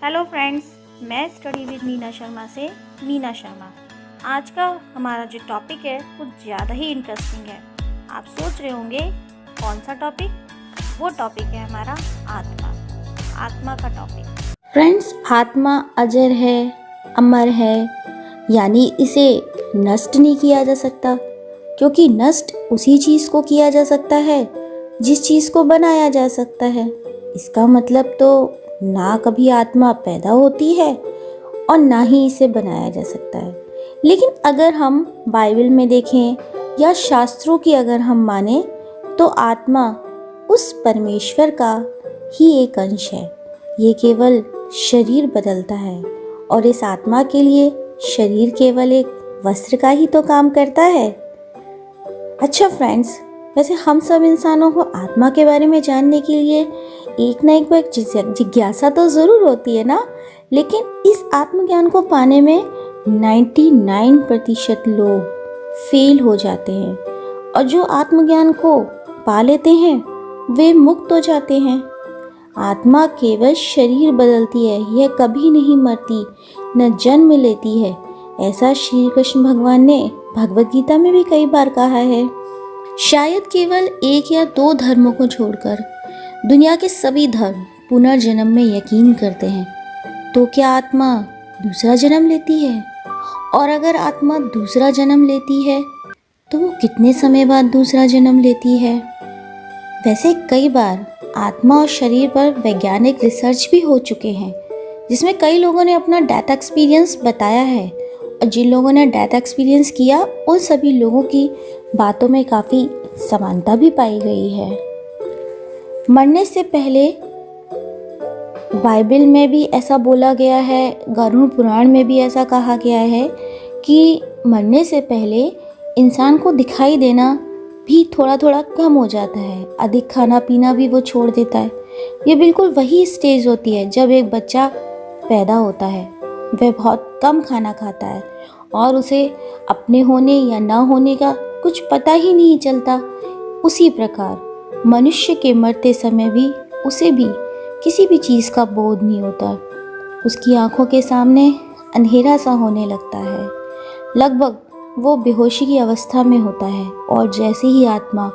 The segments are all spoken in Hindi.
हेलो फ्रेंड्स, मैं स्टडी विद मीना शर्मा से मीना शर्मा। आज का हमारा जो टॉपिक है कुछ ज़्यादा ही इंटरेस्टिंग है। आप सोच रहे होंगे कौन सा टॉपिक? वो टॉपिक है हमारा आत्मा का टॉपिक। फ्रेंड्स, आत्मा अजर है, अमर है, यानी इसे नष्ट नहीं किया जा सकता, क्योंकि नष्ट उसी चीज़ को किया जा सकता है जिस चीज़ को बनाया जा सकता है। इसका मतलब तो ना कभी आत्मा पैदा होती है और ना ही इसे बनाया जा सकता है। लेकिन अगर हम बाइबल में देखें या शास्त्रों की अगर हम माने तो आत्मा उस परमेश्वर का ही एक अंश है। ये केवल शरीर बदलता है और इस आत्मा के लिए शरीर केवल एक वस्त्र का ही तो काम करता है। अच्छा फ्रेंड्स, वैसे हम सब इंसानों को आत्मा के बारे में जानने के लिए एक ना एक बार जिज्ञासा तो ज़रूर होती है ना। लेकिन इस आत्मज्ञान को पाने में 99% लोग फेल हो जाते हैं और जो आत्मज्ञान को पा लेते हैं वे मुक्त हो जाते हैं। आत्मा केवल शरीर बदलती है, यह कभी नहीं मरती, न जन्म लेती है। ऐसा श्री कृष्ण भगवान ने भगवद गीता में भी कई बार कहा है। शायद केवल एक या दो धर्मों को छोड़कर दुनिया के सभी धर्म पुनर्जन्म में यकीन करते हैं। तो क्या आत्मा दूसरा जन्म लेती है? और अगर आत्मा दूसरा जन्म लेती है तो वो कितने समय बाद दूसरा जन्म लेती है? वैसे कई बार आत्मा और शरीर पर वैज्ञानिक रिसर्च भी हो चुके हैं, जिसमें कई लोगों ने अपना डेथ एक्सपीरियंस बताया है और जिन लोगों ने डेथ एक्सपीरियंस किया उन सभी लोगों की बातों में काफ़ी समानता भी पाई गई है। मरने से पहले बाइबल में भी ऐसा बोला गया है, गरुड़ पुराण में भी ऐसा कहा गया है कि मरने से पहले इंसान को दिखाई देना भी थोड़ा थोड़ा कम हो जाता है, अधिक खाना पीना भी वो छोड़ देता है। ये बिल्कुल वही स्टेज होती है जब एक बच्चा पैदा होता है, वह बहुत कम खाना खाता है और उसे अपने होने या ना होने का कुछ पता ही नहीं चलता। उसी प्रकार मनुष्य के मरते समय भी उसे भी किसी भी चीज़ का बोध नहीं होता। उसकी आंखों के सामने अंधेरा सा होने लगता है, लगभग वो बेहोशी की अवस्था में होता है और जैसे ही आत्मा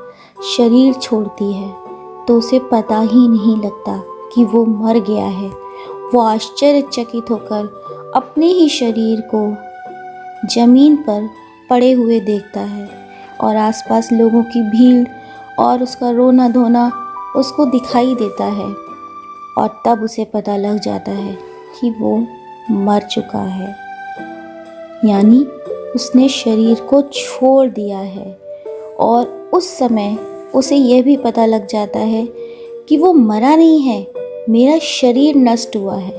शरीर छोड़ती है तो उसे पता ही नहीं लगता कि वो मर गया है। वो आश्चर्यचकित होकर अपने ही शरीर को जमीन पर पड़े हुए देखता है और आसपास लोगों की भीड़ और उसका रोना धोना उसको दिखाई देता है और तब उसे पता लग जाता है कि वो मर चुका है, यानी उसने शरीर को छोड़ दिया है। और उस समय उसे यह भी पता लग जाता है कि वो मरा नहीं है, मेरा शरीर नष्ट हुआ है।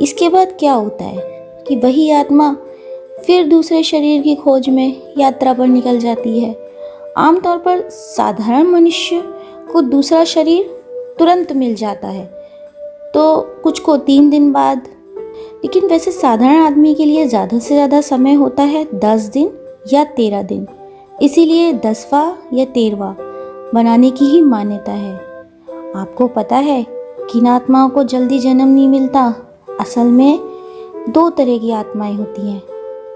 इसके बाद क्या होता है कि वही आत्मा फिर दूसरे शरीर की खोज में यात्रा पर निकल जाती है। आमतौर पर साधारण मनुष्य को दूसरा शरीर तुरंत मिल जाता है, तो कुछ को 3 दिन बाद, लेकिन वैसे साधारण आदमी के लिए ज़्यादा से ज़्यादा समय होता है 10 दिन या 13 दिन। इसीलिए 10वां या 13वां बनाने की ही मान्यता है। आपको पता है किन आत्माओं को जल्दी जन्म नहीं मिलता? असल में 2 तरह की आत्माएं होती हैं।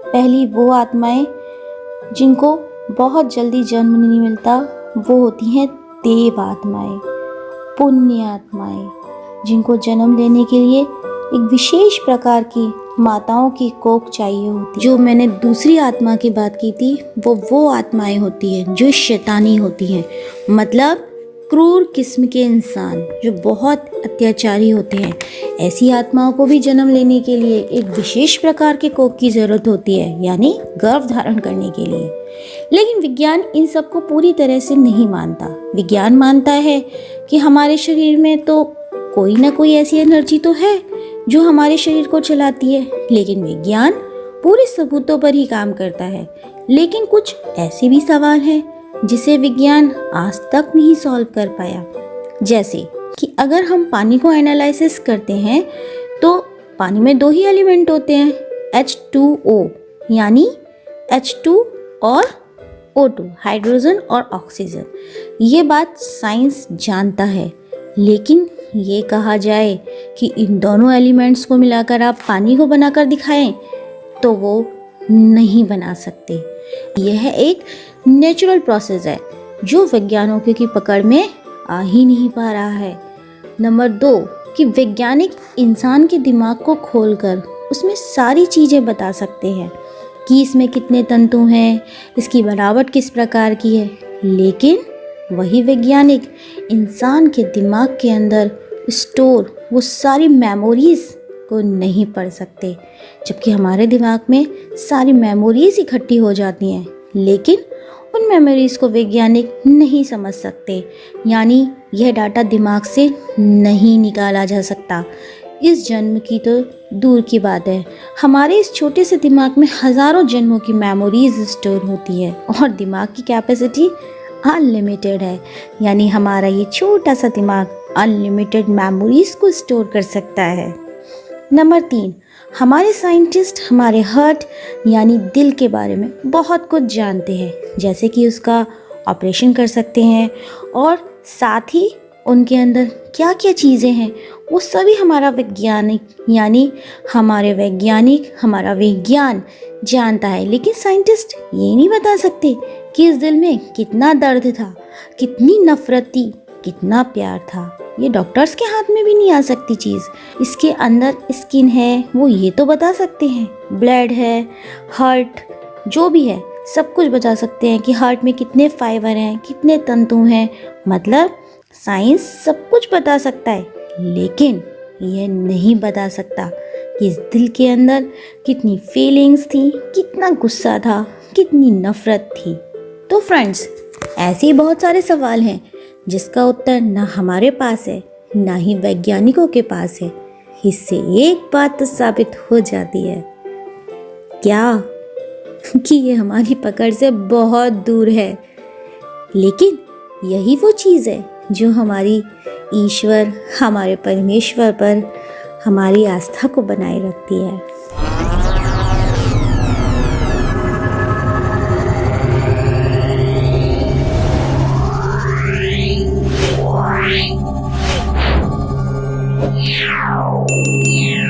पहली वो आत्माएं जिनको बहुत जल्दी जन्म नहीं मिलता, वो होती हैं देव आत्माएं, पुण्य आत्माएं, जिनको जन्म लेने के लिए एक विशेष प्रकार की माताओं की कोख चाहिए होती। जो मैंने दूसरी आत्मा की बात की थी वो आत्माएं होती हैं जो शैतानी होती हैं, मतलब क्रूर किस्म के इंसान जो बहुत अत्याचारी होते हैं। ऐसी आत्माओं को भी जन्म लेने के लिए एक विशेष प्रकार के कोख की ज़रूरत होती है, यानी गर्भ धारण करने के लिए। लेकिन विज्ञान इन सब को पूरी तरह से नहीं मानता। विज्ञान मानता है कि हमारे शरीर में तो कोई ना कोई ऐसी एनर्जी तो है जो हमारे शरीर को चलाती है, लेकिन विज्ञान पूरे सबूतों पर ही काम करता है। लेकिन कुछ ऐसे भी सवाल हैं जिसे विज्ञान आज तक नहीं सॉल्व कर पाया। जैसे कि अगर हम पानी को एनालिसिस करते हैं तो पानी में 2 ही एलिमेंट होते हैं, H2O यानी H2 और O2, हाइड्रोजन और ऑक्सीजन। ये बात साइंस जानता है, लेकिन ये कहा जाए कि इन दोनों एलिमेंट्स को मिलाकर आप पानी को बनाकर दिखाएं तो वो नहीं बना सकते। यह एक नेचुरल प्रोसेस है जो वैज्ञानिकों की पकड़ में आ ही नहीं पा रहा है। नंबर 2 कि वैज्ञानिक इंसान के दिमाग को खोलकर उसमें सारी चीज़ें बता सकते हैं कि इसमें कितने तंतु हैं, इसकी बनावट किस प्रकार की है, लेकिन वही वैज्ञानिक इंसान के दिमाग के अंदर स्टोर वो सारी मेमोरीज़ को नहीं पढ़ सकते। जबकि हमारे दिमाग में सारी मेमोरीज़ इकट्ठी हो जाती हैं, लेकिन उन मेमोरीज़ को वैज्ञानिक नहीं समझ सकते, यानी यह डाटा दिमाग से नहीं निकाला जा सकता। इस जन्म की तो दूर की बात है, हमारे इस छोटे से दिमाग में हज़ारों जन्मों की मेमोरीज स्टोर होती है और दिमाग की कैपेसिटी अनलिमिटेड है, यानी हमारा ये छोटा सा दिमाग अनलिमिटेड मेमोरीज को स्टोर कर सकता है। नंबर 3, हमारे साइंटिस्ट हमारे हार्ट यानी दिल के बारे में बहुत कुछ जानते हैं, जैसे कि उसका ऑपरेशन कर सकते हैं और साथ ही उनके अंदर क्या क्या चीज़ें हैं वो सभी हमारा वैज्ञानिक यानी हमारा विज्ञान जानता है। लेकिन साइंटिस्ट ये नहीं बता सकते कि इस दिल में कितना दर्द था, कितनी नफरत थी, कितना प्यार था। ये डॉक्टर्स के हाथ में भी नहीं आ सकती चीज़। इसके अंदर स्किन है वो ये तो बता सकते हैं, ब्लड है, हार्ट जो भी है सब कुछ बता सकते हैं कि हार्ट में कितने फाइबर हैं, कितने तंतु हैं, मतलब साइंस सब कुछ बता सकता है, लेकिन यह नहीं बता सकता कि इस दिल के अंदर कितनी फीलिंग्स थी, कितना गुस्सा था, कितनी नफरत थी। तो फ्रेंड्स, ऐसे ही बहुत सारे सवाल हैं जिसका उत्तर ना हमारे पास है ना ही वैज्ञानिकों के पास है। इससे एक बात तो साबित हो जाती है, क्या कि ये हमारी पकड़ से बहुत दूर है, लेकिन यही वो चीज़ है जो हमारी ईश्वर, हमारे परमेश्वर पर हमारी आस्था को बनाए रखती है। Yeah.